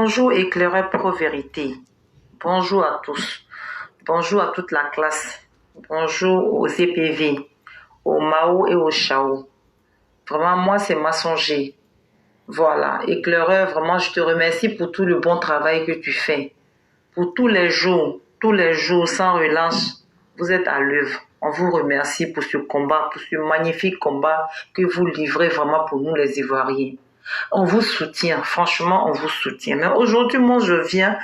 Bonjour éclaireur pro-vérité. Bonjour à tous. Bonjour à toute la classe. Bonjour aux EPV, aux Mao et aux Chao. Vraiment, moi, c'est Massonger. Voilà, éclaireur, vraiment, je te remercie pour tout le bon travail que tu fais. Pour tous les jours, sans relâche, vous êtes à l'œuvre. On vous remercie pour ce combat, pour ce magnifique combat que vous livrez vraiment pour nous les Ivoiriens. On vous soutient, franchement, on vous soutient. Mais aujourd'hui, moi, je viens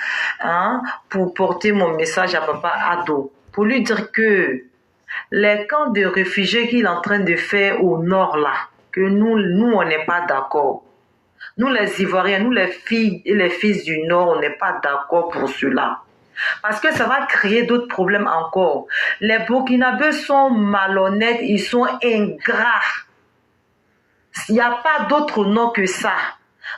pour porter mon message à Papa Ado, pour lui dire que les camps de réfugiés qu'il est en train de faire au nord, là, que nous on n'est pas d'accord. Nous, les Ivoiriens, nous, les filles et les fils du Nord, on n'est pas d'accord pour cela. Parce que ça va créer d'autres problèmes encore. Les Burkinabés sont malhonnêtes, ils sont ingrats. Il n'y a pas d'autre nom que ça.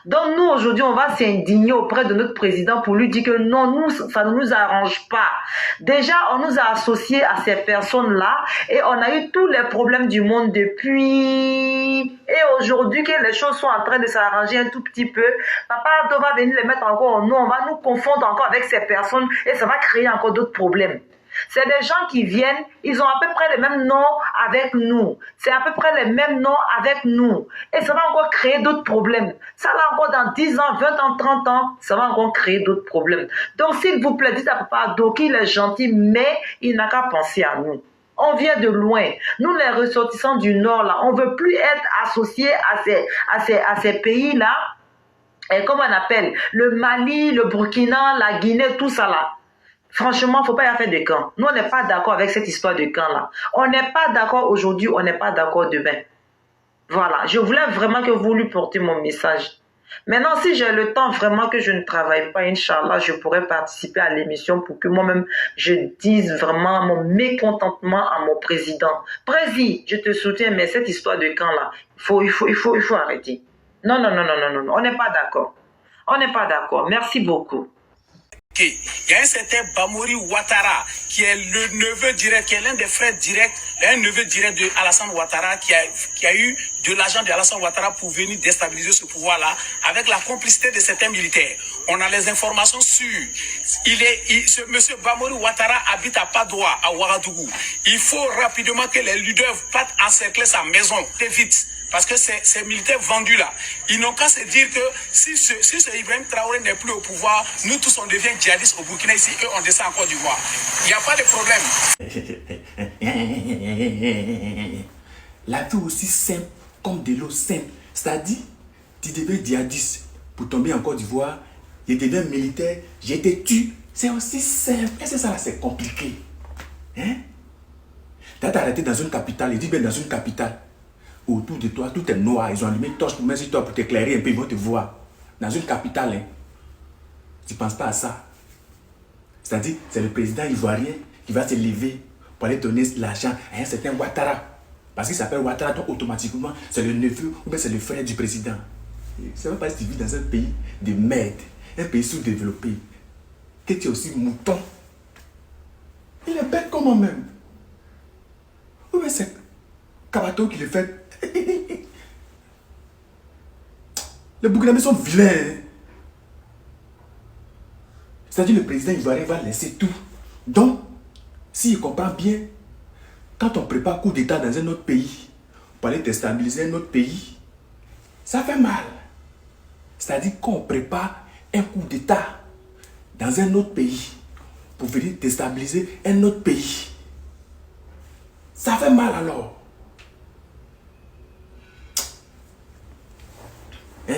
Donc nous, aujourd'hui, on va s'indigner auprès de notre président pour lui dire que non, nous, ça ne nous arrange pas. Déjà, on nous a associés à ces personnes-là et on a eu tous les problèmes du monde depuis. Et aujourd'hui, que les choses sont en train de s'arranger un tout petit peu, Papa Ado va venir les mettre encore en nous, on va nous confondre encore avec ces personnes et ça va créer encore d'autres problèmes. C'est des gens qui viennent, ils ont à peu près les mêmes noms avec nous. C'est à peu près les mêmes noms avec nous. Et ça va encore créer d'autres problèmes. Ça va encore dans 10 ans, 20 ans, 30 ans, ça va encore créer d'autres problèmes. Donc s'il vous plaît, dites à Papa Ado qu'il est gentil, mais il n'a qu'à penser à nous. On vient de loin. Nous, les ressortissants du Nord, là, on ne veut plus être associés à ces pays-là. Et comment on appelle? Le Mali, le Burkina, la Guinée, tout ça là. Franchement, il ne faut pas y faire de camp. Nous, on n'est pas d'accord avec cette histoire de camp-là. On n'est pas d'accord aujourd'hui, on n'est pas d'accord demain. Voilà, je voulais vraiment que vous lui portiez mon message. Maintenant, si j'ai le temps vraiment que je ne travaille pas, Inch'Allah, je pourrais participer à l'émission pour que moi-même, je dise vraiment mon mécontentement à mon président. Président, je te soutiens, mais cette histoire de camp-là, il faut arrêter. Non, on n'est pas d'accord. On n'est pas d'accord. Merci beaucoup. Il y a un certain Bamori Ouattara qui est le neveu direct, qui est l'un des frères directs, un neveu direct de Alassane Ouattara qui a eu de l'argent de Alassane Ouattara pour venir déstabiliser ce pouvoir-là avec la complicité de certains militaires. On a les informations sûres. Ce monsieur Bamori Ouattara habite à Padoua, à Ouagadougou. Il faut rapidement que les leaders partent encercler sa maison, très vite. Parce que ces militaires vendus là, ils n'ont qu'à se dire que si ce Ibrahim Traoré n'est plus au pouvoir, nous tous on devient djihadistes au Burkina ici et on descend en Côte d'Ivoire. Il n'y a pas de problème. La vie aussi simple comme de l'eau simple. C'est-à-dire, tu deviens djihadiste pour tomber en Côte d'Ivoire, je deviens militaire, je te tue. C'est aussi simple. Et c'est ça là, c'est compliqué. Hein? Tu as arrêté dans une capitale, il dit bien dans une capitale. Autour de toi, tout est noir. Ils ont allumé une torche pour mettre sur toi pour t'éclairer un peu. Ils vont te voir. Dans une capitale, hein. Tu ne penses pas à ça. C'est-à-dire, c'est le président ivoirien qui va se lever pour aller donner l'argent à un certain Ouattara. Parce qu'il s'appelle Ouattara, donc automatiquement, c'est le neveu ou bien c'est le frère du président. Ça ne veut pas si tu vis dans un pays de merde, un pays sous-développé, que tu es aussi mouton. Il est bête comme moi-même. Ou bien c'est Kabato qui le fait. Les Burkinabés sont vilains. Hein? C'est-à-dire le président ivoirien va laisser tout. Donc, s'il comprend bien, quand on prépare coup d'État dans un autre pays, pour aller déstabiliser un autre pays, ça fait mal. C'est-à-dire qu'on prépare un coup d'État dans un autre pays pour venir déstabiliser un autre pays. Ça fait mal alors. Je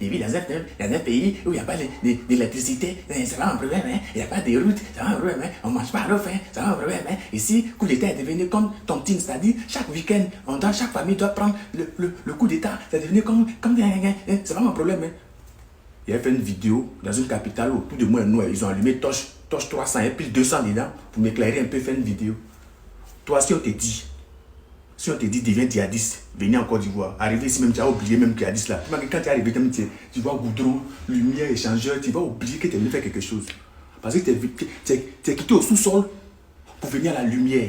vis dans un pays où il n'y a pas d'électricité, c'est pas un problème, hein? Il n'y a pas de route, c'est pas un problème, hein? On ne mange pas à l'eau, hein? C'est pas un problème. Hein? Ici, coup d'État est devenu comme tontine, c'est-à-dire chaque week-end, chaque famille doit prendre le coup d'État, c'est devenu comme c'est pas un problème. Hein? Il a fait une vidéo dans une capitale où tout de moins nous, ils ont allumé torche 300 et puis 200 dedans pour m'éclairer un peu, faire une vidéo. Toi, si on te dit, deviens djihadiste, venez en Côte d'Ivoire, arriver ici même, tu as oublié même djihadiste là. Quand tu es arrivé, tu vois goudron, lumière, échangeur, tu vas oublier que tu es venu faire quelque chose. Parce que tu es quitté au sous-sol pour venir à la lumière.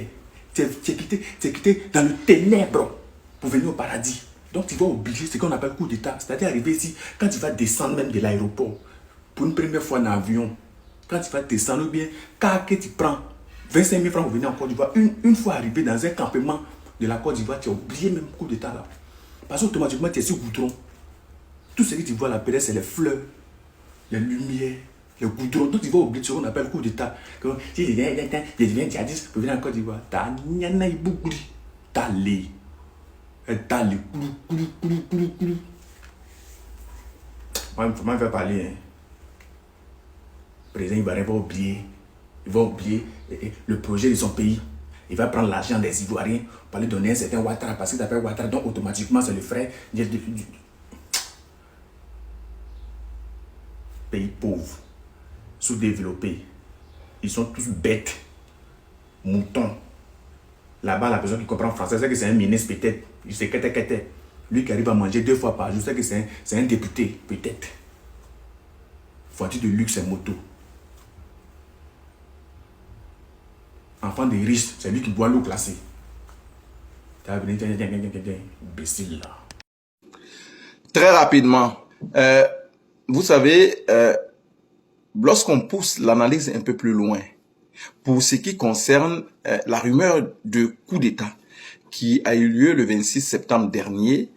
Tu es quitté dans le ténèbre pour venir au paradis. Donc tu vas obliger ce qu'on appelle coup d'État. C'est-à-dire arriver ici, quand tu vas descendre même de l'aéroport, pour une première fois en avion, quand tu vas descendre ou bien, quand que tu prends 25 000 francs pour venir en Côte d'Ivoire, une fois arrivé dans un campement de la Côte d'Ivoire, tu as oublié même coup d'État là. Parce qu'automatiquement, tu es sur goudron. Tout ce que tu vois là, peut-être, c'est les fleurs, les lumières, les goudrons. Donc tu vas oublier ce qu'on appelle coup d'État. Si je deviens djihadiste pour venir en Côte d'Ivoire, t'as n'yana ibougri, t'as les. T'as les coulou. Moi, il va parler. Hein. Le président ivoirien va oublier. Il va oublier le projet de son pays. Il va prendre l'argent des Ivoiriens pour lui donner un certain Ouattara. Parce qu'il s'appelle Ouattara, donc automatiquement, c'est le frère du pays pauvre, sous-développé. Ils sont tous bêtes, moutons. Là-bas, la personne qui comprend français, c'est que c'est un ministre peut-être. Il sait que t'es. Lui qui arrive à manger 2 fois par jour, c'est que c'est un député, peut-être. Voiture de luxe et moto. Enfant de riche, c'est lui qui boit l'eau glacée. Imbécile là. Très rapidement, vous savez, lorsqu'on pousse l'analyse un peu plus loin, pour ce qui concerne la rumeur de coup d'État qui a eu lieu le 26 septembre dernier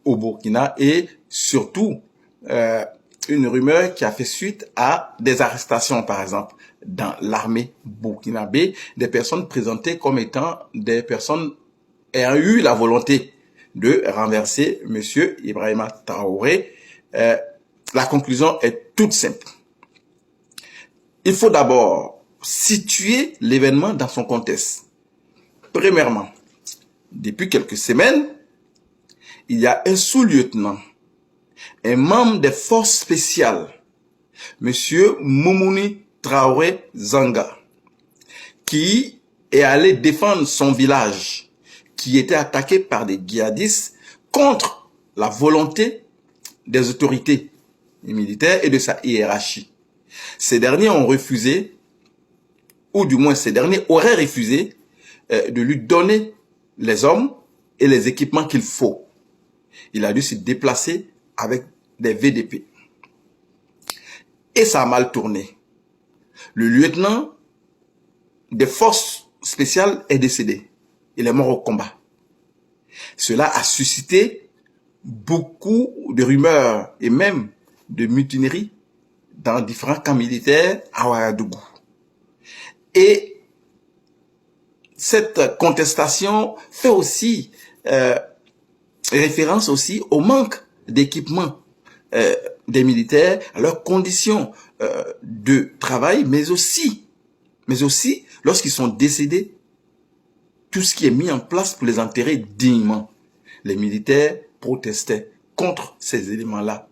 au Burkina et surtout une rumeur qui a fait suite à des arrestations, par exemple, dans l'armée burkinabé, des personnes présentées comme étant des personnes ayant eu la volonté de renverser M. Ibrahima Traoré. La conclusion est toute simple. Il faut d'abord situer l'événement dans son contexte. Premièrement, depuis quelques semaines, il y a un sous-lieutenant, un membre des forces spéciales, M. Moumouni Traoré Zanga, qui est allé défendre son village, qui était attaqué par des djihadistes contre la volonté des autorités militaires et de sa hiérarchie. Ces derniers ont refusé, ou du moins ces derniers auraient refusé de lui donner les hommes et les équipements qu'il faut. Il a dû se déplacer avec des VDP. Et ça a mal tourné. Le lieutenant des forces spéciales est décédé. Il est mort au combat. Cela a suscité beaucoup de rumeurs et même de mutineries dans différents camps militaires à Ouagadougou. Et cette contestation fait aussi référence aussi au manque d'équipement des militaires, à leurs conditions de travail, mais aussi lorsqu'ils sont décédés, tout ce qui est mis en place pour les enterrer dignement. Les militaires protestaient contre ces éléments-là.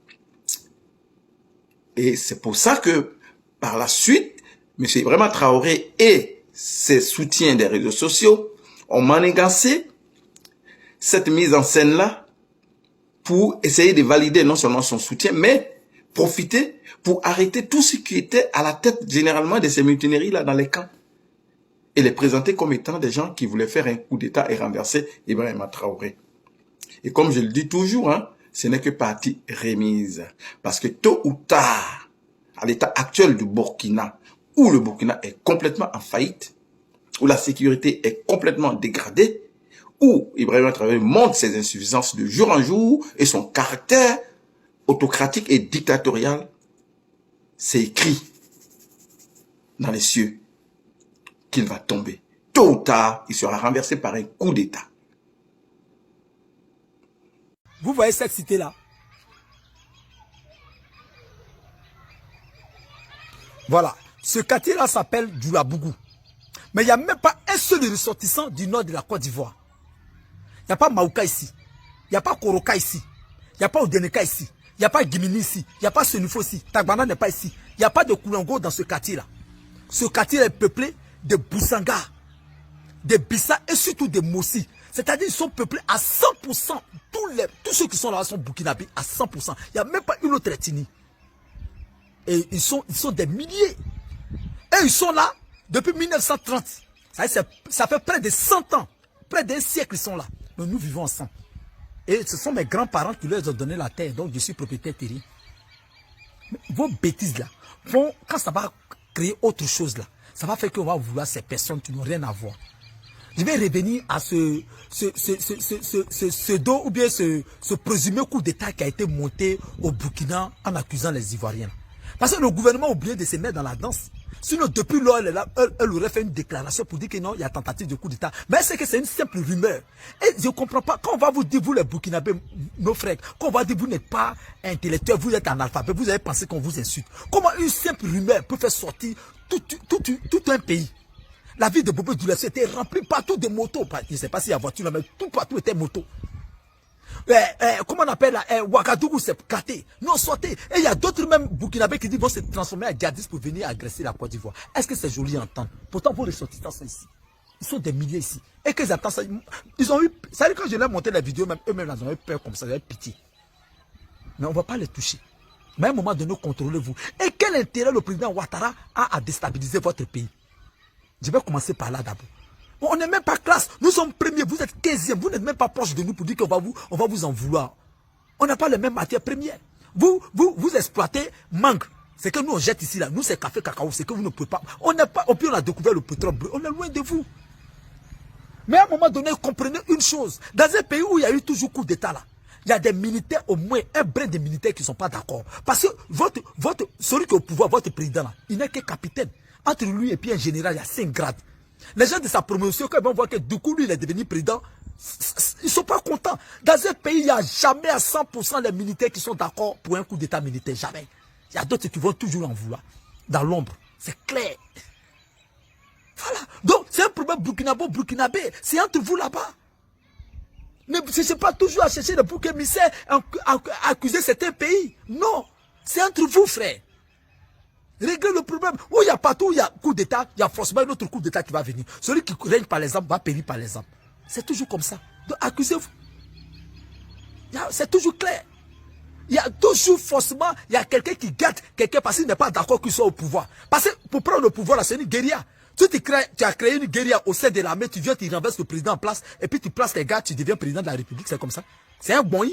Et c'est pour ça que, par la suite, M. Ibrahima Traoré et ses soutiens des réseaux sociaux ont manigancé cette mise en scène-là pour essayer de valider non seulement son soutien, mais profiter pour arrêter tout ce qui était à la tête généralement de ces mutineries-là dans les camps et les présenter comme étant des gens qui voulaient faire un coup d'État et renverser Ibrahima Traoré. Et comme je le dis toujours, ce n'est que partie remise. Parce que tôt ou tard, à l'état actuel du Burkina, où le Burkina est complètement en faillite, où la sécurité est complètement dégradée, où Ibrahima Traoré montre ses insuffisances de jour en jour et son caractère autocratique et dictatorial, c'est écrit dans les cieux qu'il va tomber. Tôt ou tard, il sera renversé par un coup d'État. Vous voyez cette cité-là? Voilà. Ce quartier-là s'appelle Djoulabougou. Mais il n'y a même pas un seul ressortissant du nord de la Côte d'Ivoire. Il n'y a pas Maouka ici. Il n'y a pas Koroka ici. Il n'y a pas Odeneka ici. Il n'y a pas Gimini ici. Il n'y a pas Senufo ici. Tagbana n'est pas ici. Il n'y a pas de Koulango dans ce quartier-là. Ce quartier est peuplé de Boussanga, de Bissa et surtout de Mossi. C'est-à-dire qu'ils sont peuplés à 100%. Tous ceux qui sont là sont burkinabés à 100%. Il n'y a même pas une autre ethnie. Et ils sont des milliers. Et ils sont là depuis 1930. Ça fait près de 100 ans. Près d'un siècle ils sont là. Mais nous vivons ensemble. Et ce sont mes grands-parents qui leur ont donné la terre. Donc, je suis propriétaire terrien. Vos bêtises là, quand ça va créer autre chose là, ça va faire qu'on va vouloir ces personnes qui n'ont rien à voir. Je vais revenir à ce dos ou bien ce présumé coup d'État qui a été monté au Burkina en accusant les Ivoiriens. Parce que le gouvernement a oublié de se mettre dans la danse. Sinon, depuis lors, elle aurait fait une déclaration pour dire que non, il y a tentative de coup d'État. Mais c'est que c'est une simple rumeur. Et je ne comprends pas. Quand on va vous dire, vous les Burkinabés, nos frères, quand on va dire vous n'êtes pas intellectuel, vous êtes analphabète, vous avez pensé qu'on vous insulte. Comment une simple rumeur peut faire sortir tout un pays? La ville de Bobo Dioulasso était remplie partout de motos. Je ne sais pas s'il y a voiture, mais tout partout était moto. Comment on appelle là, Ouagadougou, c'est caté. Non, sortez. Et il y a d'autres même Burkinabés qui disent vont se transformer en djihadistes pour venir agresser la Côte d'Ivoire. Est-ce que c'est joli à entendre? Pourtant, vos ressortissants sont ici. Ils sont des milliers ici. Et qu'ils attendent ça. Ils ont eu. Ça veut dire quand je leur ai monté la vidéo, même eux-mêmes, ils ont eu peur comme ça, ils ont eu pitié. Mais on ne va pas les toucher. Mais à un moment donné, contrôlez-vous. Et quel intérêt le président Ouattara a à déstabiliser votre pays? Je vais commencer par là d'abord. On n'est même pas classe. Nous sommes premiers. Vous êtes 15e. Vous n'êtes même pas proche de nous pour dire qu'on va vous en vouloir. On n'a pas les mêmes matières premières. Vous exploitez mangue. C'est que nous on jette ici là. Nous c'est café, cacao. C'est que vous ne pouvez pas. On n'a pas. Puis on a découvert le pétrole bleu. On est loin de vous. Mais à un moment donné, comprenez une chose. Dans un pays où il y a eu toujours coup d'État là, il y a des militaires, au moins un brin de militaires qui ne sont pas d'accord. Parce que celui qui est au pouvoir, votre président là, il n'est que capitaine. Entre lui et puis un général, il y a 5 grades. Les gens de sa promotion, quand ils vont voir que du coup, lui, il est devenu président, ils ne sont pas contents. Dans un pays, il n'y a jamais à 100% les militaires qui sont d'accord pour un coup d'État militaire. Jamais. Il y a d'autres qui vont toujours en vouloir. Dans l'ombre. C'est clair. Voilà. Donc, c'est un problème burkinabé. C'est entre vous là-bas. Ne cherchez pas toujours à chercher le bouc émissaire, à accuser certains pays. Non. C'est entre vous, frère. Réglez le problème. Où il y a partout où il y a coup d'État, il y a forcément un autre coup d'État qui va venir. Celui qui règne par l'exemple va périr par l'exemple. C'est toujours comme ça. Donc accusez-vous. C'est toujours clair. Il y a toujours forcément, il y a quelqu'un qui gâte quelqu'un parce qu'il n'est pas d'accord qu'il soit au pouvoir. Parce que pour prendre le pouvoir, c'est une guérilla. Tu as créé une guérilla au sein de l'armée, tu viens, tu renverses le président en place, et puis tu places les gars, tu deviens président de la République, c'est comme ça. C'est un bon.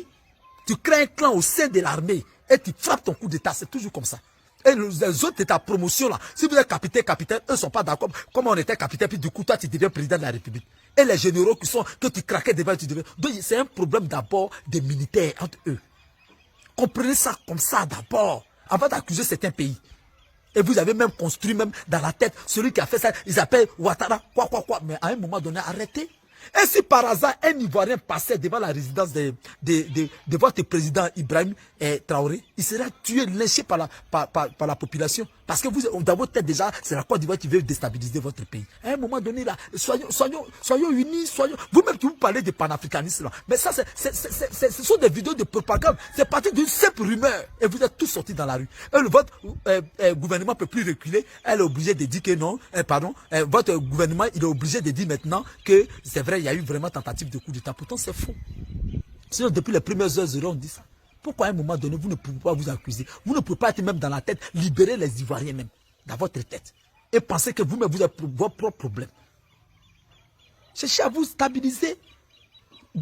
Tu crées un clan au sein de l'armée, et tu frappes ton coup d'État, c'est toujours comme ça. Et les autres de ta promotion là, si vous êtes capitaine, eux ne sont pas d'accord. Comme on était capitaine, puis du coup, toi, tu deviens président de la République. Et les généraux que tu craquais devant, tu deviens. Donc, c'est un problème d'abord des militaires entre eux. Comprenez ça comme ça d'abord, avant d'accuser certains pays. Et vous avez même construit, même dans la tête, celui qui a fait ça, ils appellent Ouattara, quoi. Mais à un moment donné, arrêtez. Et si par hasard, un Ivoirien passait devant la résidence de votre président Ibrahim Traoré, il serait tué, lynché par la population. Parce que vous, dans votre tête déjà, c'est la Côte d'Ivoire qui veut déstabiliser votre pays. À un moment donné, là, soyons unis, vous-même qui vous parlez de panafricanisme, là. Mais ça, ce sont des vidéos de propagande. C'est parti d'une simple rumeur. Et vous êtes tous sortis dans la rue. Et votre gouvernement ne peut plus reculer. Elle est obligée de dire que non, votre gouvernement, il est obligé de dire maintenant que c'est vrai, il y a eu vraiment tentative de coup d'État. Pourtant, c'est faux. Sinon, depuis les premières heures, on dit ça. Pourquoi à un moment donné, vous ne pouvez pas vous accuser? Vous ne pouvez pas être même dans la tête, libérer les Ivoiriens même, dans votre tête. Et penser que vous-même, vous avez vos propres problèmes. Cherchez à vous stabiliser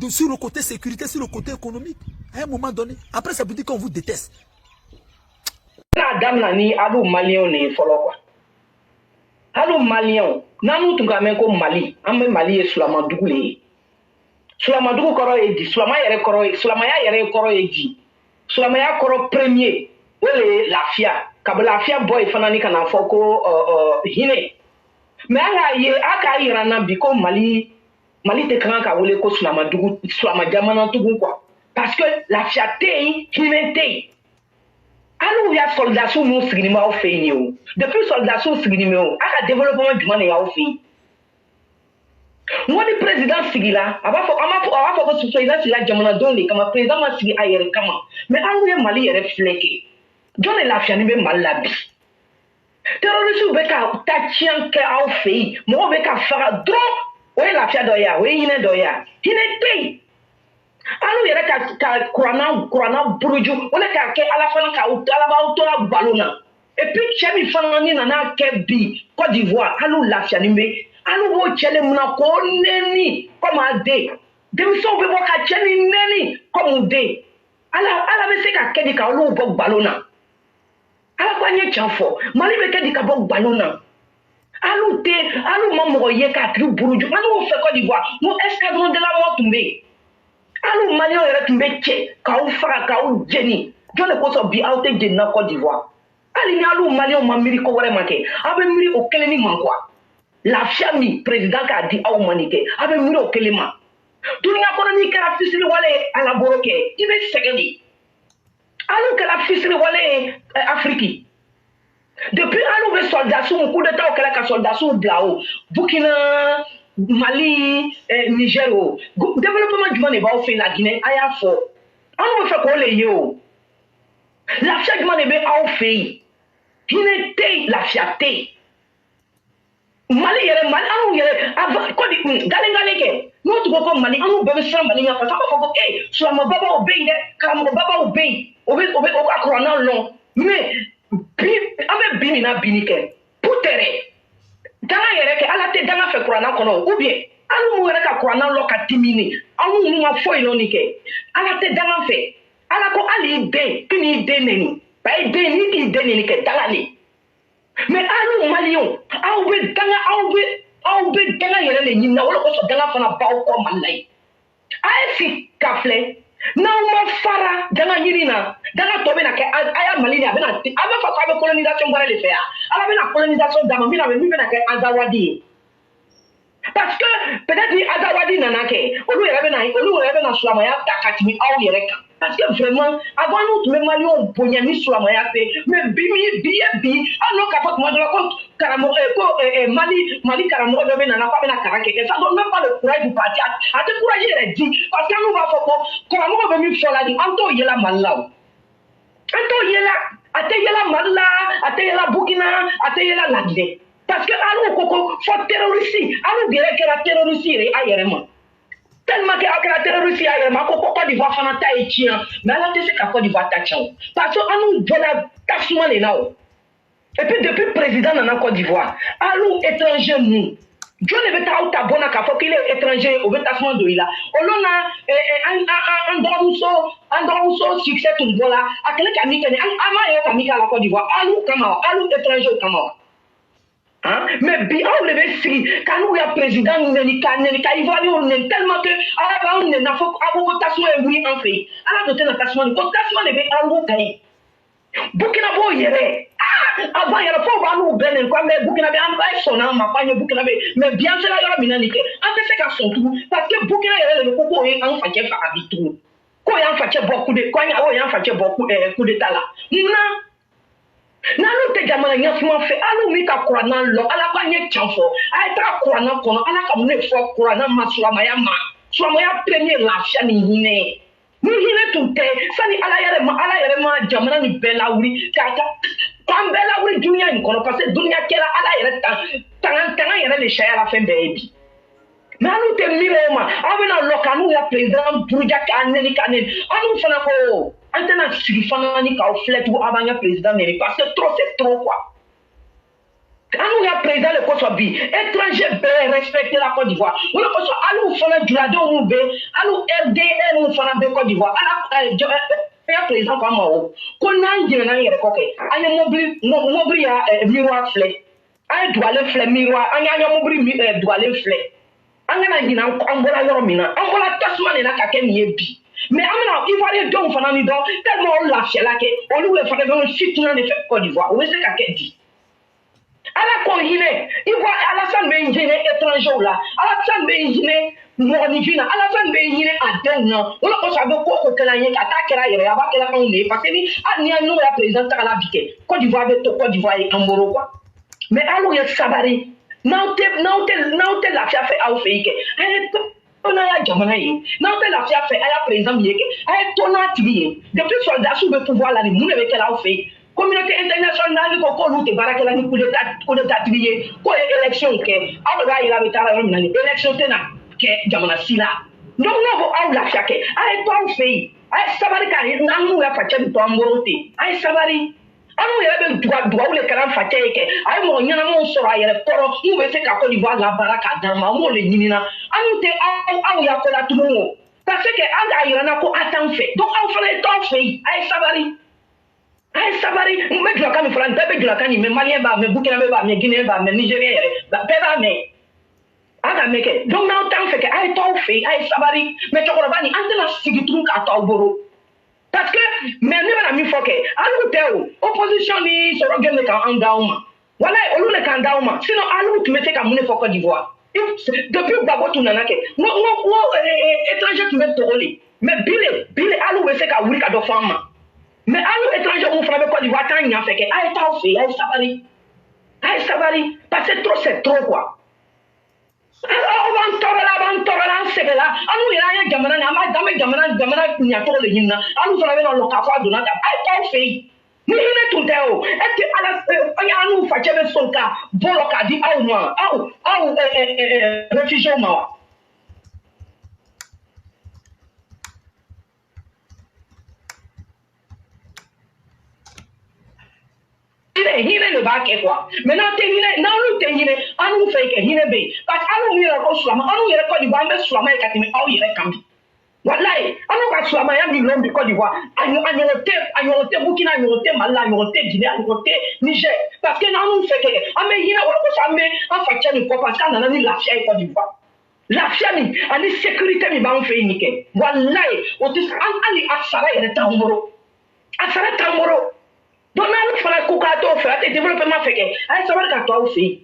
sur le côté sécurité, sur le côté économique. À un moment donné. Après, ça veut dire qu'on vous déteste. Nani ado Malien ne follow quoi. Ado Malien, nanu tunga menko Mali, ame Mali e Sulamadougou le. Sulamadougou koro e di, Sulamaya yere koro e di. Sulamaya koro premier, wele lafia, kabla lafia boy fanani kana foko hine. Mais aka irana biko Mali te kan ka wele ko Sulamadougou, Sulamadjamana Tougou quoi. Parce que lafia te hine te. Alors, il y a soldats qui sont fait. Depuis soldats qui sont fait, il y a développement du monde fait. Moi, le président Sigila, avant que ce soit là, Jamana donne comme président Sigila ailleurs comment. Mais alors, il y a Mali reflété. John est la fiane de Malabi. Terroristes beka tachien ke au fait. Moi beka fara dro. Ouais la fiane doya, ouais il est doya. Il est alors il y a ka Kurana buruju on est ka à la fin ka ala ba balona et puis chemi fanani nana ke bi Côte d'Ivoire alors la fianimbe alors wo chele muna ko neni comme ade Denmisɛnw bɛ bɔ ka cɛ ni nɛni comme den. Ala bɛ se ka kɛ de ka olu bɔ ballon na. Ala ko an ye tiɲɛ fɔ. Mali bɛ kɛ de ka bɔ ballon na. Alu ma mɔgɔ ye k'a tigi buruju. Alu fɛ Côte d'Ivoire. Mo escadron de la mort tun bɛ yen. Alu maliyɛnw yɛrɛ tun bɛ cɛ k'aw faga k'aw jeni. Jɔn de kosɔn bi aw tɛ jeni na Côte d'Ivoire. Hali ni alu maliyɛnw ma miiri ko wɛrɛ ma kɛ, aw bɛ miiri o kelen ma quoi. Lafiya min président k'a di aw ma nin kɛ, aw bɛ miiri o kelen ma. Duniya kɔnɔ n'i kɛra fisili wale ye ala bolo kɛ, i bɛ sɛgɛn de. Alu kɛra fisili wale ye Afrique. Depuis alu bɛ soldats coup d'état kɛra ka soldats bila o Burkina, Mali, Niger o. Développement jumɛn de b'aw fɛ la Guinée a y'a fɔ. Alu bɛ fɛ k'o le ye o. Lafiya jumɛn de bɛ aw fɛ yen. Hinɛ tɛ yen, lafiya tɛ yen. Mali yɛrɛ Mali anu yɛrɛ avant ko di galen kɛ. N'o tugu ko Mali anu bɛɛ bɛ siran Mali ɲɛ parce que a b'a fɔ ko silamɛbabaw bɛ yen dɛ, karamɔgɔbabaw bɛ yen. O ka kuranna lɔn. Mais bi an bɛ bi min na bi ni kɛ. Putere. Danga yɛrɛ kɛ ala tɛ danga fɛ kuranna kɔnɔ ou bien anu mun yɛrɛ ka kuranna lɔn ka timini. Anu mun ma foyi lɔn ni kɛ. Ala tɛ danga fɛ. Ala ko hali i den k'i den neni. Ba i den ni k'i den neni kɛ danga le. Mais alu maliyɛnw aw bɛ danga yɛrɛ de ɲini na o de kosɔn danga fana b'aw kɔ Mali la yen. A ye si ka filɛ n'aw ma fara danga ɲini na danga tɔ bɛna kɛ a y'a Mali de a bɛna a bɛ fɔ k'a bɛ colonisation wɛrɛ de fɛ yan ala bɛna colonisation d'a ma min bɛna kɛ Azawadi ye. Parce que peut-être ni Azawadi nana kɛ olu yɛrɛ bɛna silamɛya ta ka tɛmɛ aw yɛrɛ kan. Parce que vraiment avant nous tun bɛ maliyɛnw bonya ni silamɛya fɛ mais bi hali n'o k'a fɔ tuma dɔ la ko karamɔgɔ ko Mali karamɔgɔ dɔ bɛ nana k'a bɛna kalan kɛ ça donne même pas le courage du parti a tɛ courage yɛrɛ di parce que n'u b'a fɔ ko karamɔgɔ bɛ min fɔ la nin an t'o yela Mali la o an t'o yela a tɛ yela Mali la a tɛ yela Burkina a tɛ yela La Guinée parce que alu ko fɔ terroriste alu yɛrɛ kɛra terroriste yɛrɛ a yɛrɛ ma. Tellement que akela terroriste ya yɛrɛ ko Côte d'Ivoire fana ta ye tiɲɛ mais ala tɛ se ka Côte d'Ivoire ta tiɲɛ parce que anu bɔra tasuma de la o et puis depuis président nana Côte d'Ivoire alu étranger nu jɔn de bɛ taa aw ta bɔ na k'a fɔ k'il est étranger o bɛ tasuma don i la olu na an dɔgɔmuso succès tun bɔra a kɛlen ka min kɛ an m'a ye ka min kɛ a la Côte d'Ivoire alu kama alu étranger kama. Mais bi aw de bɛ sigi ka n'u ya président neni ka Ivoirien neni tellement que ala b'anw neni a fɔ ko tasuma ye wuli an fɛ yen ala tun tɛna tasuma ni ko tasuma de bɛ anw kan yen Burkinabɛw yɛrɛ avant yɛrɛ fɔ b'anw bɛɛ neni quoi mais Burkinabɛ an b'a sɔnna an ma k'an ye Burkinabɛ mais bi an sera yɔrɔ min na nin kɛ an tɛ se ka sɔn tugun parce que Burkina yɛrɛ de ko k'o ye an facɛ faga bi tugun k'o y'an facɛ bɔ coup d'état la munna. N'alu tɛ jamana ɲɛsuma fɛ alu mi ka kuranna lɔ ala k'an ye tiɲɛ fɔ a ye taga kuranna kɔnɔ ala ka mun de fɔ kuranna ma silamɛya premier lafiya ni hinɛ ni hinɛ tun tɛ sani ala yɛrɛ ma jamana ni bɛɛ lawuli k'an bɛɛ lawuli duniya in kɔnɔ parce que duniya kɛra ala yɛrɛ tanga yɛrɛ de sariyala fɛn bɛɛ ye bi. Mais alu tɛ miiri o ma aw bɛna lɔ k'anu ya président buruja k'a neni anu fana ko. An tɛna sigi fana ni k'aw filɛ tugun aw b'an ka président neni parce que trop c'est trop quoi. Anu ya président le kosɔn bi étranger bɛɛ respecter la Côte d'Ivoire o de kosɔn alu fana juladenw bɛ alu RDR fana bɛ Côte d'Ivoire ala président ko an ma o ko n'an jiginna an yɛrɛ kɔ kɛ an ye mobili ya miroir filɛ an ye dugalen filɛ miroir an y'an ka mobili dugalen filɛ an kana ɲinɛ an bɔra yɔrɔ min na an bɔra tasuma de la ka kɛ nin ye bi. Mais an bɛna Ivoirien denw fana ni dɔn tellement olu lafiyala kɛ olu de fana bɛ fitina de fɛ Côte d'Ivoire o bɛ se ka kɛ di. Ala k'o hinɛ Ivoire Alassane bɛ hinɛ étranger la Alassane bɛ hinɛ mɔgɔninfin na Alassane bɛ hinɛ a denw na o de kosɔn a bɛ ko kɛla an ye ka taa kɛra yɛrɛ a b'a kɛla anw de ye parce que ni hali ni n'o ya président tagala bi kɛ Côte d'Ivoire bɛ to Côte d'Ivoire ye an bolo quoi mais alu ye sabari n'aw tɛ lafiya fɛ aw fɛ yen kɛ an ye n'a y'a jamana ye n'aw tɛ lafiya fɛ a y'a président min ye kɛ a ye to n'a tigi ye depuis soldats bɛ pouvoir la nin mun de bɛ kɛla aw fɛ yen communauté internationale ko k'olu tɛ baarakɛla ni coup d'état tigi ye k'o ye élection kɛ aw de b'a yira a bɛ taa yɔrɔ min na ni élection tɛna kɛ jamana si la donc n'a fɔ aw lafiya kɛ a ye to aw fɛ yen a ye sabari k'a ye an n'u ya facɛ min to an bolo ten a ye sabari anu yɛrɛ bɛ dugawu le kɛra fa cɛ ye kɛ a ye mɔgɔ ɲɛnamaw sɔrɔ a yɛrɛ kɔrɔ n'u bɛ se ka Côte d'Ivoire labaara k'a d'an ma an b'o le ɲinina anu tɛ aw ya ko la tugun o parce que an k'a yira n na ko a t'an fɛ donc aw fana ye t'aw fɛ yen a ye sabali n bɛ julakan min fɔla n bɛɛ bɛ julakan nin mɛn maliyɛn b'a mɛn burkinabé b'a mɛn guinéen b'a mɛn nigérien yɛrɛ bɛɛ b'a mɛn an ka mɛn kɛ donc n'aw t'an fɛ kɛ a ye t'aw fɛ yen a ye sabali mais cɛkɔrɔba nin an tɛna sigi tugun k'a to aw bolo parce que mais ne bɛna min fɔ kɛ alu tɛ o opposition ni sɔrɔ gɛn de kan an d'aw ma walayi olu le kan d'aw ma sinon alu tun bɛ se ka mun de fɔ Côte d'Ivoire depuis Gbagbo tun nana kɛ n ko étranger tun bɛ tɔgɔ le mais bile alu bɛ se ka wuli ka dɔ fɔ an ma mais alu étranger mun fana bɛ Côte d'Ivoire t'an ɲa fɛ kɛ a ye t'aw fɛ yen a ye sabali parce que trop c'est trop quoi aw b'an tɔɔrɔ la an sɛgɛn la anu yɛrɛ an ye jamana na an bɛ jamana ɲacogo de ɲini na anu fana bɛ na lɔ k'a fɔ a donna tan a ye t'aw fɛ yen ni hinɛ tun tɛ o est ce que ala anu facɛ bɛ sɔn ka bɔlɔ k'a di aw ma aw réfugiés ma wa. hinɛ de b'a kɛ quoi mais n'aw tɛ hinɛ n'aw tɛ hinɛ anu fɛ kɛ hinɛ bɛ yen parce que anu yɛrɛ ko sulama anu yɛrɛ Côte d'Ivoire an bɛ sulama ye ka tɛmɛ aw yɛrɛ kan bi walayi anu ka silamaya miliyɔn bi Côte d'Ivoire a ɲɔgɔn tɛ Burkina a ɲɔgɔn tɛ Mali la a ɲɔgɔn tɛ Guinée a ɲɔgɔn tɛ Niger parce que n'anu fɛ kɛ an bɛ hinɛ o de kosɔn an bɛ an facɛ nin kɔ parce que an nana ni lafiya ye Côte d'Ivoire lafiya min ani sécurité min b'an fɛ yen nin kɛ walayi o tɛ hali a sara yɛrɛ t'an bolo donc n'alu fana ko k'a t'o fɛ a tɛ développement fɛ kɛ a ye sabali ka to aw fɛ yen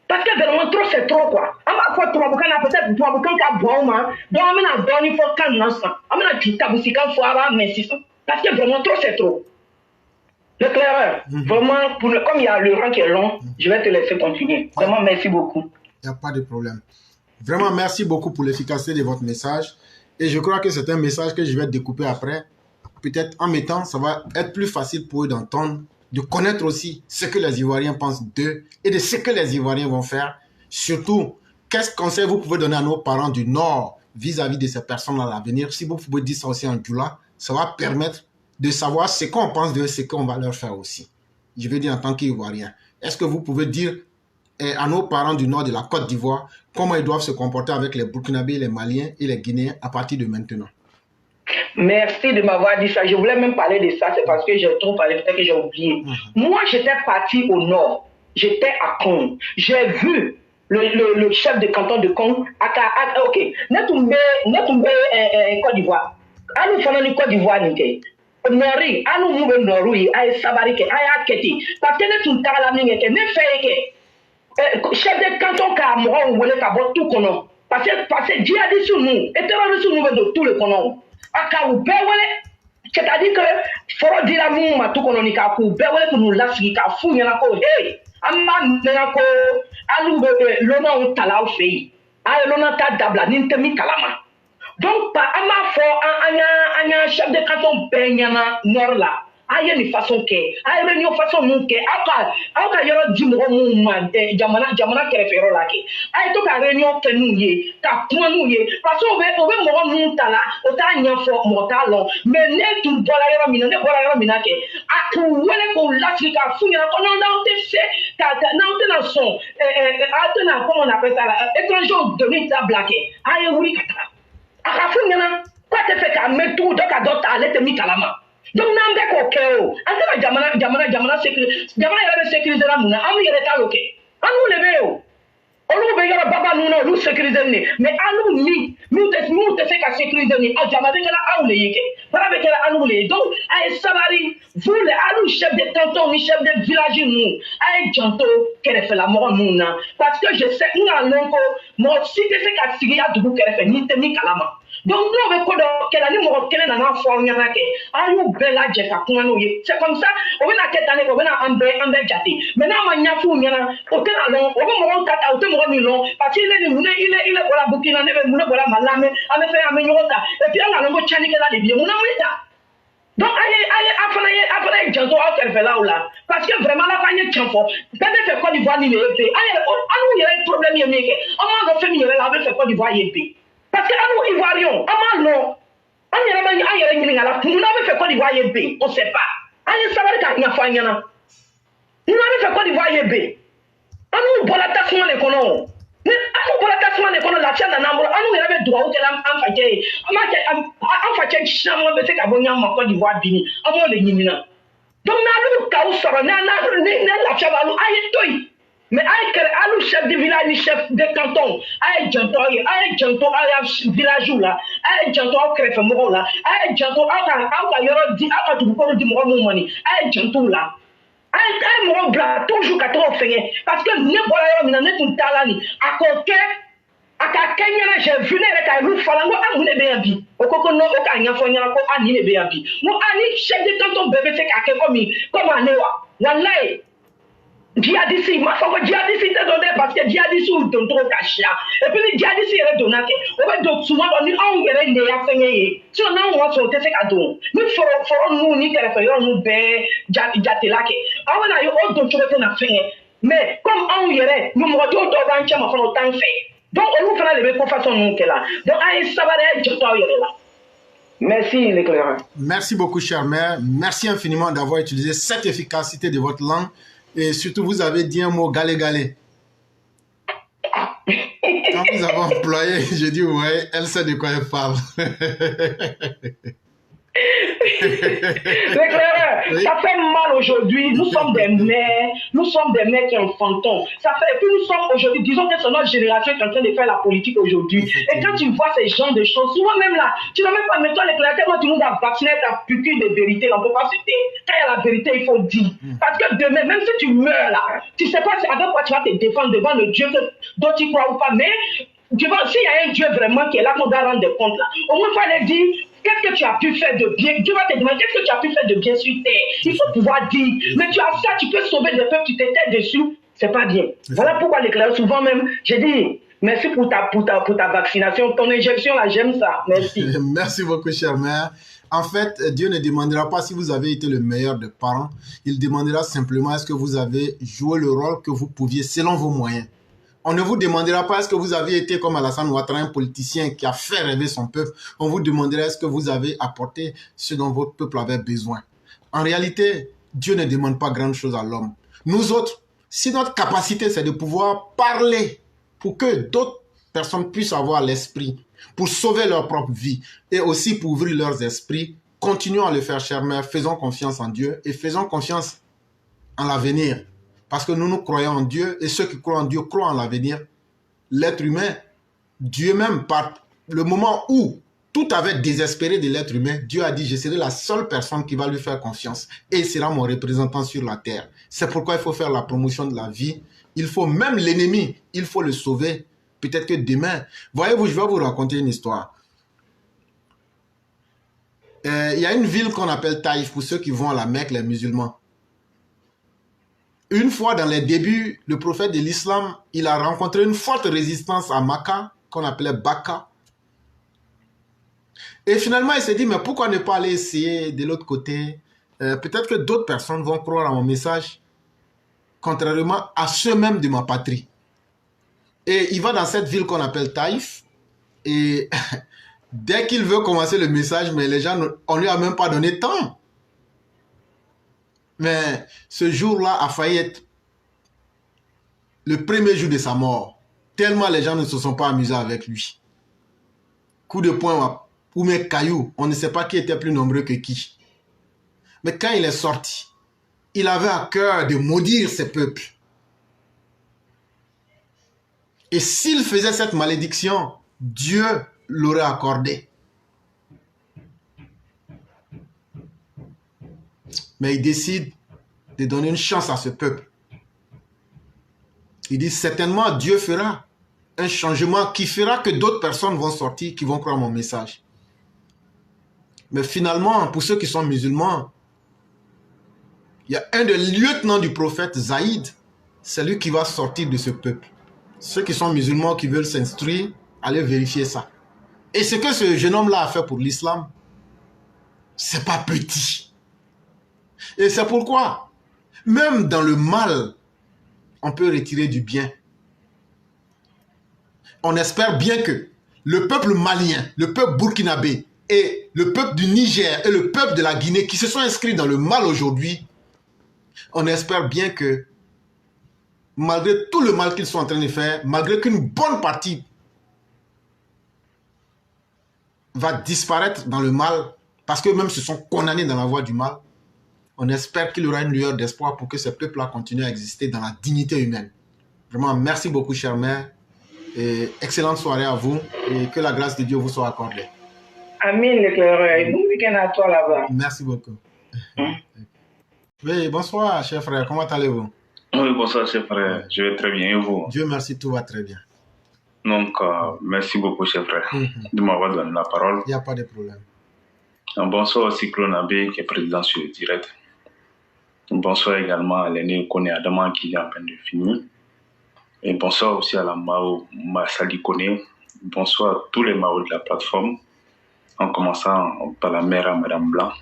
parce que vraiment trop c'est trop quoi an b'a fɔ tubabukan na peut-être tubabukan ka bon aw ma donc an bɛna dɔɔni fɔ kan na sisan an bɛna tabusikan fɔ a b'a mɛn sisan parce que vraiment trop c'est trop l'éclaireur vraiment comme il y a le rang qui est long je vais te laisser continuer vraiment merci beaucoup. Il n'y a pas de problème. Vraiment merci beaucoup pour l'efficacité de votre message et je crois que c'est un message que je vais découper après. Peut-être en mettant, ça va être plus facile pour eux d'entendre, de connaître aussi ce que les Ivoiriens pensent d'eux et de ce que les Ivoiriens vont faire. Surtout, quels conseils vous pouvez donner à nos parents du Nord vis-à-vis de ces personnes à l'avenir. Si vous pouvez dire ça aussi en Djoula, ça va permettre de savoir ce qu'on pense d'eux, ce qu'on va leur faire aussi. Je veux dire en tant qu'Ivoirien. Est-ce que vous pouvez dire à nos parents du Nord de la Côte d'Ivoire comment ils doivent se comporter avec les Burkinabés, les Maliens et les Guinéens à partir de maintenant? Merci de m'avoir dit ça. Je voulais même parler de ça, c'est parce que j'ai trop parlé, peut-être que j'ai oublié. Moi, j'étais parti au nord. J'étais à Kong. J'ai vu le chef de canton de Kong. Ok. Netumbe Côte d'Ivoire. Anu fanani Côte d'Ivoire nike. Nori, anu mube Norui, ay sabarike, ay aketi. Parce que netum tala nike, ne feke. Chef de canton ka moi on voulait savoir tout kono. Parce que djihadistes nous, et terroristes nous de tout le kono. Aka ou c'est-à-dire que foro dira mu ma tout kono ni ka ku bewele pour nous lasiki ka fu nyana ko hey amma nena ko alu be lona on tala o fei ay lona ta dabla ni ntemi kalama donc pa amma fo anya chef de canton be nyana nord la aye ni façon ke aye re ni façon mu ke aka yoro di mo mu ma jamana kere fero la ke aye to ka réunion ke nu ye ka point nu ye parce que o be mo mu tala o ta nya fo mo ta lo mais ne tu bola yoro mina ke aku wele ko lati ka fu ya ko non on te fait ka na on te na son atena comment on appelle ça étranger de l'État blacké aye wuri kata aka fu nyana quoi te fait ka metu do ka do ta le te mi kalama. Donc n'an bɛ k'o kɛ o an tɛ ka jamana yɛrɛ bɛ sécuriser la mun na an yɛrɛ t'a l'o kɛ an n'u de bɛ yen o olu bɛ yɔrɔ baba ninnu na olu sécuriser ne mais an n'u tɛ se ka sécuriser ni a jama bɛ kɛra anw de ye kɛ baara bɛ kɛra anw de ye donc a ye sabali vous les alu chef de canton ni chef de village ninnu a ye janto kɛrɛfɛla mɔgɔ ninnu na parce que je sais n k'a lɔn ko mɔgɔ si tɛ se ka sigi a dugu kɛrɛfɛ n'i tɛ min kalama. Donc n'o bɛ ko dɔ kɛla ni mɔgɔ kelen nana fɔ aw ɲɛna kɛ an y'u bɛɛ lajɛ ka kuma n'o ye c'est comme ça o bɛna kɛ tan ne o bɛna an bɛɛ jate mais n'a ma ɲɛf'u ɲɛna o tɛna lɔn o bɛ mɔgɔw ta o tɛ mɔgɔ min lɔn parce que il bɔra Burkina ne bɔra Mali an bɛ fɛn an bɛ ɲɔgɔn ta et puis an ka lɔn ko tiɲɛnikɛla de bɛ yen mun na mun ta donc a fana ye janto aw kɛrɛfɛlaw la parce que vraiment la k'an ye tiɲɛ fɔ bɛɛ bɛ fɛ Côte d'Ivoire ni de ye bi an yɛrɛ problème ye min kɛ an b'a dɔn fɛn min yɛrɛ la an bɛ fɛ Côte d'Ivoire ye bi. Parce que nous, Ivoiriens, on a ɲininka la mun na bɛ fɛ Côte d'Ivoire ye bi on sait pas an ye sabali ka ɲɛfɔ fanyana. Nous avons fait quoi d'Ivoire yébé. Anu bola tasuma le kono. Ne anu bola tasuma le kono la tiana nambo. Anu yave droit ou la amfaje. Amfaje chamo be se ka bonya ma Côte d'Ivoire bini. Amo le nyimina. Donc na lu ka ou soro na la chaba lu aye toy. Mais aye chef de village, chef de canton, aye janto village là, aye janto crève moro là, aye janto yoro di tu ko di moro moni, aye janto là. Aye moro bla toujours ka to feye parce que ne bola yo mina ne tun talani akoke aka kenya na je vu ne ka lu falango amune be yabi okoko no o ka nya fo nya ko ani ne be yabi no ani chef de canton bébé se ka ke comme anewa wallahi djihadiste ma fa ko djihadiste te donné parce que djihadiste ou don trop kashia et puis les djihadiste yere donate o be do souvent on ni on yere ne ya fenye so na on so te se ka don mi for nu ni kere fe yo nu be jatelake awona yo o don chobe na fenye mais comme on yere nous mo do ban chama fa no tan fe donc on fera le be façon nu ke la donc ay sabare je to yere la. Merci l'éclaireur. Merci beaucoup cher mère, merci infiniment d'avoir utilisé cette efficacité de votre langue. Et surtout, vous avez dit un mot galé-galé. Quand vous avez employé, j'ai dit, ouais, elle sait de quoi elle parle. L'éclaireur, oui. Ça fait mal aujourd'hui. Nous sommes des mères qui enfantons. Ça fait, et puis nous sommes aujourd'hui, disons que c'est notre génération qui est en train de faire la politique aujourd'hui. Et quand tu vois ces genres de choses, souvent même là, tu n'as même pas, mais toi l'éclaireur, tellement tu nous as vacciné ta piqûre de vérité, on ne peut pas se taire. Quand il y a la vérité, il faut dire. Parce que demain, même si tu meurs là, tu ne sais pas avec quoi tu vas te défendre devant le Dieu dont tu crois ou pas, mais s'il y a un Dieu vraiment qui est là, qu'on doit rendre compte là, au moins il faut aller dire. Qu'est-ce que tu as pu faire de bien? Dieu va te demander qu'est-ce que tu as pu faire de bien sur terre. Il faut pouvoir dire. Mais tu as ça, tu peux sauver le peuple, tu t'étais dessus. C'est pas bien. Voilà pourquoi l'éclaireur, souvent même, j'ai dit merci pour ta vaccination. Ton injection là, j'aime ça. Merci. Merci beaucoup, chère mère. En fait, Dieu ne demandera pas si vous avez été le meilleur des parents. Il demandera simplement est-ce que vous avez joué le rôle que vous pouviez selon vos moyens. On ne vous demandera pas est-ce que vous avez été comme Alassane Ouattara, un politicien qui a fait rêver son peuple. On vous demandera est-ce que vous avez apporté ce dont votre peuple avait besoin. En réalité, Dieu ne demande pas grand chose à l'homme. Nous autres, si notre capacité c'est de pouvoir parler pour que d'autres personnes puissent avoir l'esprit, pour sauver leur propre vie et aussi pour ouvrir leurs esprits, continuons à le faire, chère mère. Faisons confiance en Dieu et faisons confiance en l'avenir. Parce que nous croyons en Dieu et ceux qui croient en Dieu croient en l'avenir. L'être humain, Dieu même, par le moment où tout avait désespéré de l'être humain, Dieu a dit, je serai la seule personne qui va lui faire confiance et il sera mon représentant sur la terre. C'est pourquoi il faut faire la promotion de la vie. Il faut même l'ennemi, il faut le sauver. Peut-être que demain, voyez-vous, je vais vous raconter une histoire. Il y a une ville qu'on appelle Taïf pour ceux qui vont à la Mecque, les musulmans. Une fois dans les débuts, le prophète de l'islam, il a rencontré une forte résistance à Makkah, qu'on appelait Bakka. Et finalement, il s'est dit, mais pourquoi ne pas aller essayer de l'autre côté? Peut-être que d'autres personnes vont croire à mon message, contrairement à ceux même de ma patrie. Et il va dans cette ville qu'on appelle Taïf. Et dès qu'il veut commencer le message, mais les gens, on ne lui a même pas donné temps. Mais ce jour-là a failli être le premier jour de sa mort. Tellement les gens ne se sont pas amusés avec lui. Coup de poing ou mes cailloux, on ne sait pas qui était plus nombreux que qui. Mais quand il est sorti, il avait à cœur de maudire ses peuples. Et s'il faisait cette malédiction, Dieu l'aurait accordé. Mais il décide de donner une chance à ce peuple. Il dit certainement Dieu fera un changement qui fera que d'autres personnes vont sortir, qui vont croire mon message. Mais finalement, pour ceux qui sont musulmans, il y a un des lieutenants du prophète, Zaïd, c'est lui qui va sortir de ce peuple. Ceux qui sont musulmans, qui veulent s'instruire, allez vérifier ça. Et ce que ce jeune homme-là a fait pour l'islam, c'est pas petit. Et c'est pourquoi, même dans le mal, on peut retirer du bien. On espère bien que le peuple malien, le peuple burkinabé et le peuple du Niger et le peuple de la Guinée qui se sont inscrits dans le mal aujourd'hui On espère bien que, malgré tout le mal qu'ils sont en train de faire, malgré qu'une bonne partie va disparaître dans le mal, parce qu'eux-mêmes se sont condamnés dans la voie du mal, on espère qu'il y aura une lueur d'espoir pour que ces peuples-là continuent à exister dans la dignité humaine. Vraiment, merci beaucoup, chère mère. Et excellente soirée à vous et que la grâce de Dieu vous soit accordée. Amin, l'éclaireur. Bon week-end à toi là-bas. Merci beaucoup. Oui, bonsoir, cher frère. Comment allez-vous? Oui, bonsoir, cher frère. Je vais très bien. Et vous? Dieu merci, tout va très bien. Donc, merci beaucoup, cher frère, de m'avoir donné la parole. Il n'y a pas de problème. Bonsoir aussi, Cyclone Abbé, qui est président sur le direct. Bonsoir également à l'aîné Kone Adama, qui est en peine de finir. Et bonsoir aussi à la Mao Massali Kone. Bonsoir à tous les Mao de la plateforme, en commençant par la mère à Madame Blanc,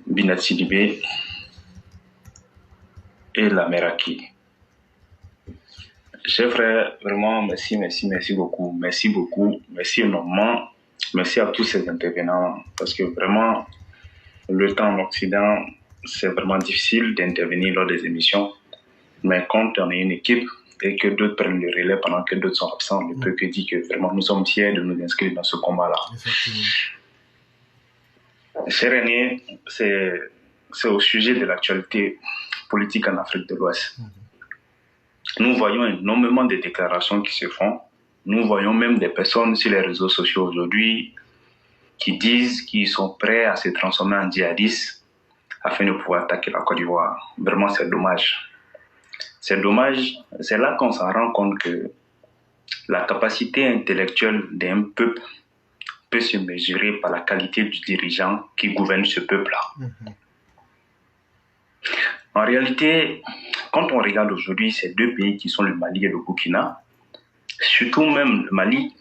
Binat Sidibé et la mère Aki. Chers frères, vraiment, merci beaucoup. Merci énormément. Merci à tous ces intervenants, parce que vraiment, le temps en Occident, c'est vraiment difficile d'intervenir lors des émissions. Mais quand on est une équipe et que d'autres prennent le relais pendant que d'autres sont absents, on ne peut que dire que vraiment nous sommes fiers de nous inscrire dans ce combat-là. Cher René, c'est au sujet de l'actualité politique en Afrique de l'Ouest. Nous voyons énormément de déclarations qui se font. Nous voyons même des personnes sur les réseaux sociaux aujourd'hui qui disent qu'ils sont prêts à se transformer en djihadistes afin de pouvoir attaquer la Côte d'Ivoire. Vraiment, c'est dommage. C'est dommage. C'est là qu'on s'en rend compte que la capacité intellectuelle d'un peuple peut se mesurer par la qualité du dirigeant qui gouverne ce peuple-là. En réalité, quand on regarde aujourd'hui ces deux pays qui sont le Mali et le Burkina, surtout même le Mali,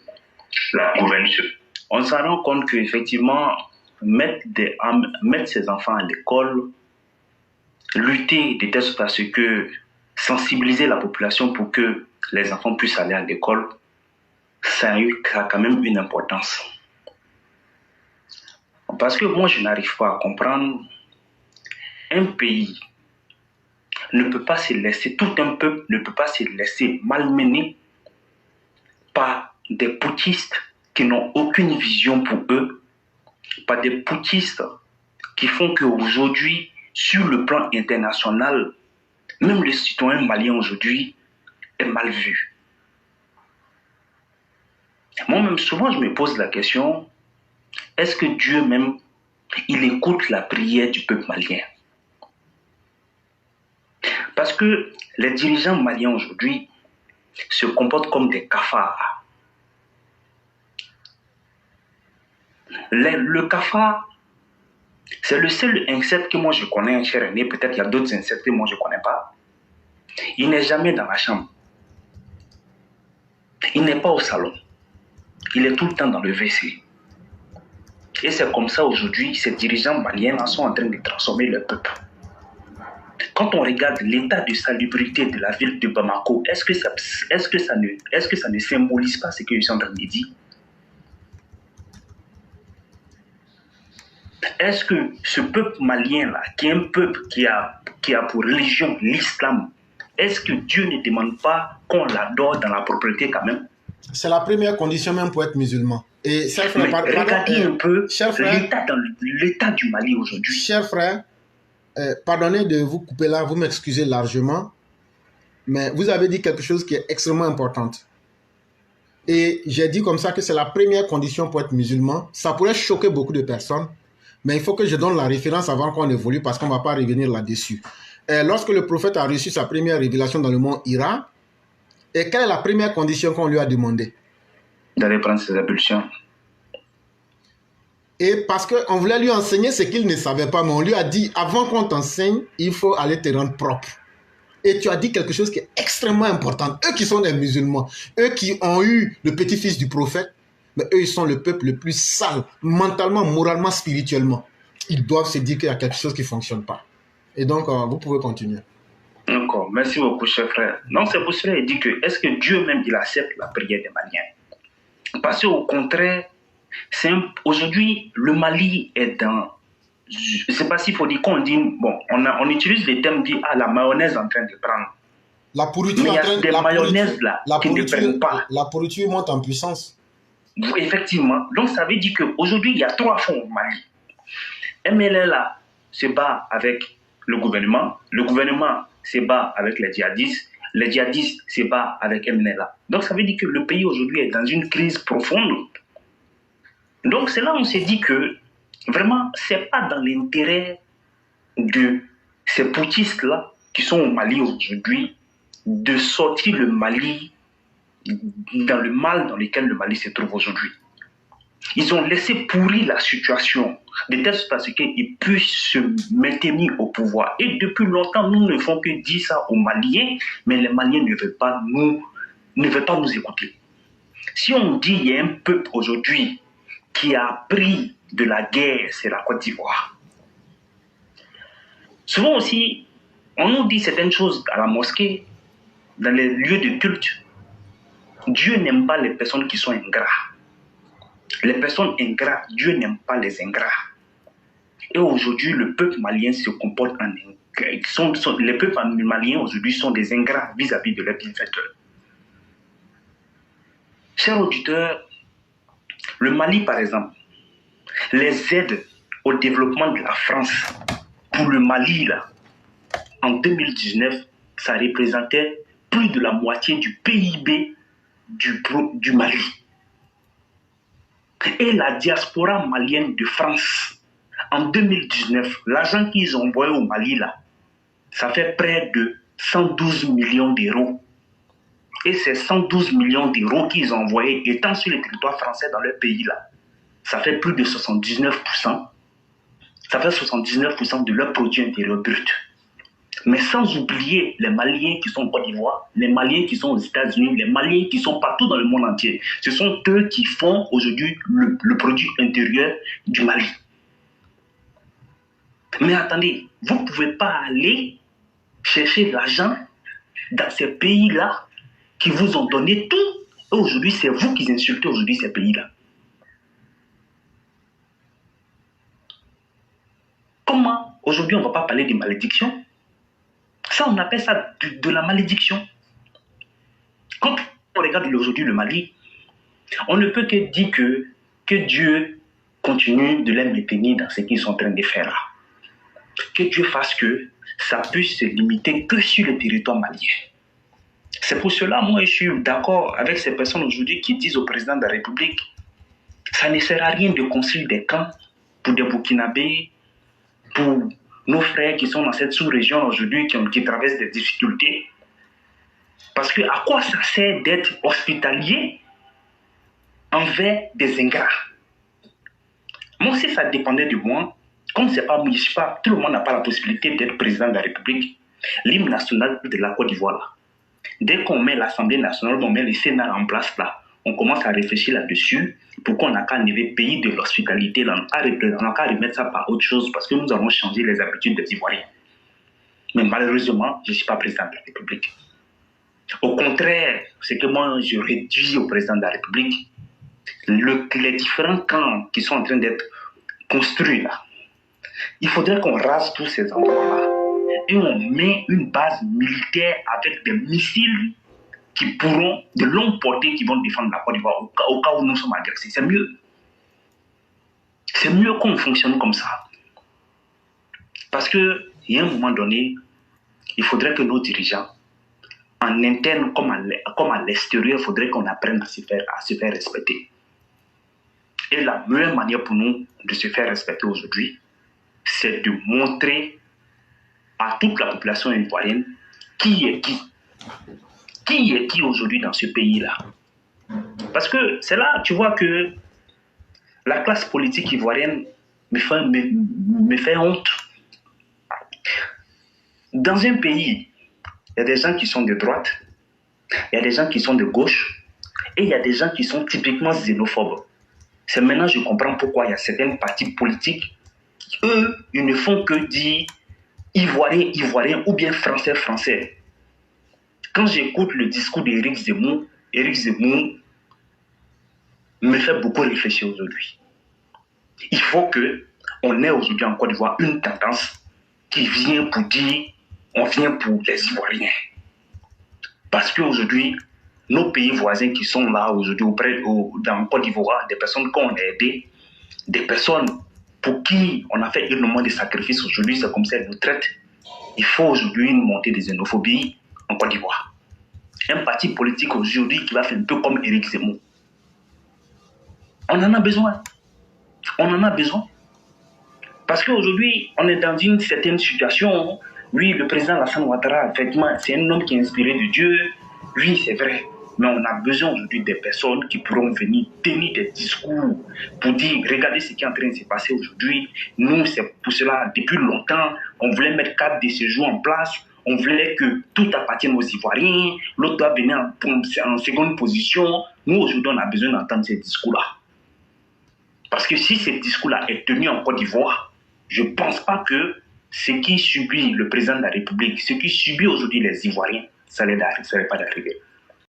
la gouvernance, on s'en rend compte qu'effectivement, mettre ses enfants à l'école, lutter de telle sorte à ce que sensibiliser la population pour que les enfants puissent aller à l'école, ça a quand même une importance. Parce que moi, je n'arrive pas à comprendre un pays ne peut pas se laisser, tout un peuple ne peut pas se laisser malmener par des putschistes qui n'ont aucune vision pour eux, par des putschistes qui font qu'aujourd'hui, sur le plan international, même le citoyen malien aujourd'hui est mal vu. Moi-même, souvent, je me pose la question, est-ce que Dieu même, il écoute la prière du peuple malien? Parce que les dirigeants maliens aujourd'hui se comportent comme des cafards. Le cafard, c'est le seul insecte que moi je connais, cher René. Peut-être qu'il y a d'autres insectes que moi je ne connais pas. Il n'est jamais dans la chambre. Il n'est pas au salon. Il est tout le temps dans le WC. Et c'est comme ça aujourd'hui, ces dirigeants maliens sont en train de transformer le peuple. Quand on regarde l'état de salubrité de la ville de Bamako, est-ce que ça ne symbolise pas ce qu'ils sont en train de dire? Est-ce que ce peuple malien-là, qui est un peuple qui a pour religion l'islam, est-ce que Dieu ne demande pas qu'on l'adore dans la propriété quand même? C'est la première condition même pour être musulman. Et cher frère, regardez un peu l'état du Mali aujourd'hui. Cher frère, pardonnez de vous couper là, vous m'excusez largement, mais vous avez dit quelque chose qui est extrêmement important. Et j'ai dit comme ça que c'est la première condition pour être musulman. Ça pourrait choquer beaucoup de personnes, mais il faut que je donne la référence avant qu'on évolue parce qu'on ne va pas revenir là-dessus. Lorsque le prophète a reçu sa première révélation dans le mont Hira, et quelle est la première condition qu'on lui a demandé? D'aller prendre ses ablutions. Et parce qu'on voulait lui enseigner ce qu'il ne savait pas, mais on lui a dit, avant qu'on t'enseigne, il faut aller te rendre propre. Et tu as dit quelque chose qui est extrêmement important. Eux qui sont des musulmans, eux qui ont eu le petit-fils du prophète, mais eux, ils sont le peuple le plus sale, mentalement, moralement, spirituellement. Ils doivent se dire qu'il y a quelque chose qui ne fonctionne pas. Et donc, vous pouvez continuer. D'accord, merci beaucoup, cher frère. Donc, c'est pour cela qu'il dit que, est-ce que Dieu même, il accepte la prière des Maliens? Parce qu'au contraire, aujourd'hui, le Mali est dans je ne sais pas s'il faut dire qu'on dit, bon, on utilise les termes dit, ah, la mayonnaise en train de prendre. La pourriture, Mais il y a des mayonnaises là qui ne prennent pas. La pourriture monte en puissance. Effectivement. Donc ça veut dire qu'aujourd'hui, il y a 3 fonds au Mali. MLA se bat avec le gouvernement se bat avec les djihadistes se battent avec MLA. Donc ça veut dire que le pays aujourd'hui est dans une crise profonde. Donc c'est là où on s'est dit que vraiment, c'est pas dans l'intérêt de ces putschistes-là qui sont au Mali aujourd'hui de sortir le Mali dans le mal dans lequel le Mali se trouve aujourd'hui. Ils ont laissé pourrir la situation de telle sorte qu'ils puissent se maintenir au pouvoir. Et depuis longtemps, nous ne faisons que dire ça aux Maliens, mais les Maliens ne veulent pas nous écouter. Si on dit qu'il y a un peuple aujourd'hui qui a appris de la guerre, c'est la Côte d'Ivoire. Souvent aussi, on nous dit certaines choses à la mosquée, dans les lieux de culte. Dieu n'aime pas les personnes qui sont ingrats. Les personnes ingrates, Dieu n'aime pas les ingrats. Et aujourd'hui, le peuple malien se comporte en ingrat. Les peuples maliens aujourd'hui sont des ingrats vis-à-vis de leurs bienfaiteurs. Chers auditeurs, le Mali, par exemple, les aides au développement de la France pour le Mali, là, en 2019, ça représentait plus de la moitié du PIB du Mali. Et la diaspora malienne de France, en 2019, l'argent qu'ils ont envoyé au Mali, là, ça fait près de 112 millions d'euros. Et ces 112 millions d'euros qu'ils ont envoyés, étant sur le territoire français dans leur pays, là, ça fait plus de 79%. Ça fait 79% de leur produit intérieur brut. Mais sans oublier les Maliens qui sont en Côte d'Ivoire, les Maliens qui sont aux États-Unis, les Maliens qui sont partout dans le monde entier. Ce sont eux qui font aujourd'hui le produit intérieur du Mali. Mais attendez, vous ne pouvez pas aller chercher de l'argent dans ces pays-là qui vous ont donné tout. Et aujourd'hui, c'est vous qui insultez aujourd'hui ces pays-là. Comment aujourd'hui on ne va pas parler de malédiction? Ça, on appelle ça de la malédiction. Quand on regarde aujourd'hui le Mali, on ne peut que dire que Dieu continue de les maintenir dans ce qu'ils sont en train de faire là. Que Dieu fasse que ça puisse se limiter que sur le territoire malien. C'est pour cela, moi, je suis d'accord avec ces personnes aujourd'hui qui disent au président de la République, ça ne sert à rien de construire des camps pour des Burkinabés, pour nos frères qui sont dans cette sous-région aujourd'hui, qui traversent des difficultés. Parce que à quoi ça sert d'être hospitalier envers des ingrats? Moi, si ça dépendait de moi, comme c'est pas, je sais pas, tout le monde n'a pas la possibilité d'être président de la République, l'hymne national de la Côte d'Ivoire, là. Dès qu'on met l'Assemblée nationale, on met le Sénat en place, là, on commence à réfléchir là-dessus. Pourquoi on n'a qu'à enlever le pays de l'hospitalité, là, on n'a qu'à remettre ça par autre chose, parce que nous avons changé les habitudes des Ivoiriens. Mais malheureusement, je ne suis pas président de la République. Au contraire, c'est que moi, je réduis au président de la République les différents camps qui sont en train d'être construits là. Il faudrait qu'on rase tous ces endroits-là et on met une base militaire avec des missiles qui pourront, de longue portée, qui vont défendre la Côte d'Ivoire au cas où nous sommes agressés. C'est mieux. C'est mieux qu'on fonctionne comme ça. Parce qu'il y a un moment donné, il faudrait que nos dirigeants, en interne comme à l'extérieur, il faudrait qu'on apprenne à se faire respecter. Et la meilleure manière pour nous de se faire respecter aujourd'hui, c'est de montrer à toute la population ivoirienne qui est qui. Qui est qui aujourd'hui dans ce pays-là? Parce que c'est là, tu vois que la classe politique ivoirienne me fait honte. Dans un pays, il y a des gens qui sont de droite, il y a des gens qui sont de gauche, et il y a des gens qui sont typiquement xénophobes. C'est maintenant que je comprends pourquoi il y a certains partis politiques, eux, ils ne font que dire Ivoirien, Ivoirien, ou bien Français, Français. Quand j'écoute le discours d'Éric Zemmour me fait beaucoup réfléchir aujourd'hui. Il faut on est aujourd'hui en Côte d'Ivoire une tendance qui vient pour dire on vient pour les Ivoiriens. Parce qu'aujourd'hui, nos pays voisins qui sont là aujourd'hui dans Côte d'Ivoire, des personnes qu'on a aidées, des personnes pour qui on a fait énormément de sacrifices aujourd'hui, c'est comme ça qu'ils nous traitent. Il faut aujourd'hui une montée de xénophobie en Côte d'Ivoire. Un parti politique aujourd'hui qui va faire un peu comme Éric Zemmour. On en a besoin. On en a besoin. Parce qu'aujourd'hui, on est dans une certaine situation. Oui, le président Alassane Ouattara, effectivement, c'est un homme qui est inspiré de Dieu. Oui, c'est vrai. Mais on a besoin aujourd'hui des personnes qui pourront venir tenir des discours pour dire, regardez ce qui est en train de se passer aujourd'hui. Nous, c'est pour cela, depuis longtemps, on voulait mettre 4 de séjours en place. On voulait que tout appartienne aux Ivoiriens. L'autre doit venir en seconde position. Nous, aujourd'hui, on a besoin d'entendre ces discours-là. Parce que si ce discours-là est tenu en Côte d'Ivoire, je ne pense pas que ce qui subit le président de la République, ce qui subit aujourd'hui les Ivoiriens, ça ne va pas d'arriver.